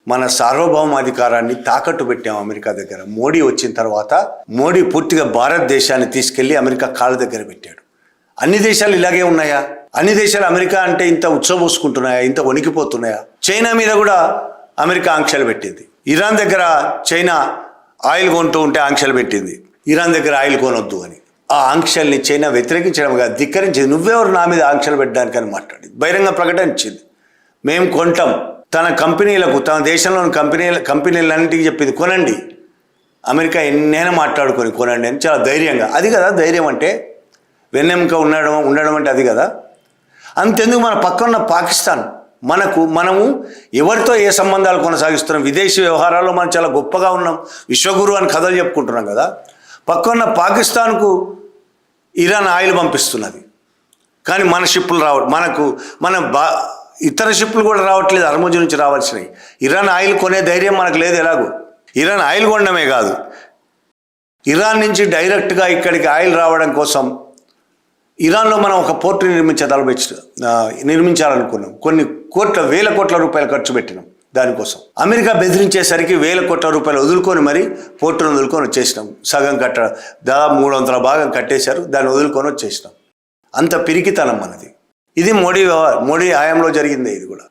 మన సార్వభౌమాధికారాన్ని తాకట్టు పెట్టాం అమెరికా దగ్గర. మోడీ వచ్చిన తర్వాత మోడీ పూర్తిగా భారతదేశాన్ని తీసుకెళ్లి అమెరికా కాళ్ళ దగ్గర పెట్టాడు. అన్ని దేశాలు ఇలాగే ఉన్నాయా? అన్ని దేశాలు అమెరికా అంటే ఇంత ఉత్సవోసుకుంటున్నాయా? ఇంత వణికిపోతున్నాయా? చైనా మీద కూడా అమెరికా ఆంక్షలు పెట్టింది. ఇరాన్ దగ్గర చైనా ఆయిల్ కొంటూ ఉంటే ఆంక్షలు పెట్టింది, ఇరాన్ దగ్గర ఆయిల్ కొనొద్దు అని. ఆ ఆంక్షల్ని చైనా వ్యతిరేకించడం కాదు, ధిక్కరించింది. నువ్వెవరు నా మీద ఆంక్షలు పెట్టడానికని మాట్లాడింది. బహిరంగ ప్రకటన ఇచ్చింది, మేము కొంటాం. తన కంపెనీలకు, తన దేశంలోని కంపెనీలన్నింటికి చెప్పింది, కొనండి, అమెరికా ఎన్నైనా మాట్లాడుకొని కొనండి అని చాలా ధైర్యంగా. అది కదా ధైర్యం అంటే, వెన్నెముక ఉండడం అంటే అది కదా. అంతెందుకు మన పక్కన పాకిస్తాన్, మనము ఎవరితో ఏ సంబంధాలు కొనసాగిస్తున్నాం, విదేశీ వ్యవహారాల్లో మనం చాలా గొప్పగా ఉన్నాం, విశ్వగురు అని కథలు చెప్పుకుంటున్నాం కదా. పక్కన పాకిస్తాన్కు ఇరాన్ ఆయిల్ పంపిస్తున్నది, కానీ మన షిప్పులు ఇతర షిప్పులు కూడా రావట్లేదు, హర్ముజ్ నుంచి రావాల్సినవి. ఇరాన్ ఆయిల్ కొనే ధైర్యం మనకు లేదు. ఎలాగో ఇరాన్ ఆయిల్ కొనడమే కాదు, ఇరాన్ నుంచి డైరెక్ట్గా ఇక్కడికి ఆయిల్ రావడం కోసం ఇరాన్లో మనం ఒక పోర్టు నిర్మించాలనుకున్నాం. కొన్ని వేల కోట్ల రూపాయలు ఖర్చు పెట్టినాం దానికోసం. అమెరికా బెదిరించేసరికి వేల కోట్ల రూపాయలు వదులుకొని మరి పోర్టును వదులుకొని వచ్చేసినాం. సగం దాదాపు 300 భాగం కట్టేశారు, దాన్ని వదులుకొని వచ్చేసినాం. అంత పిరికితనం మనది. ఇది మోడీ హయాంలో జరిగిందే ఇది కూడా.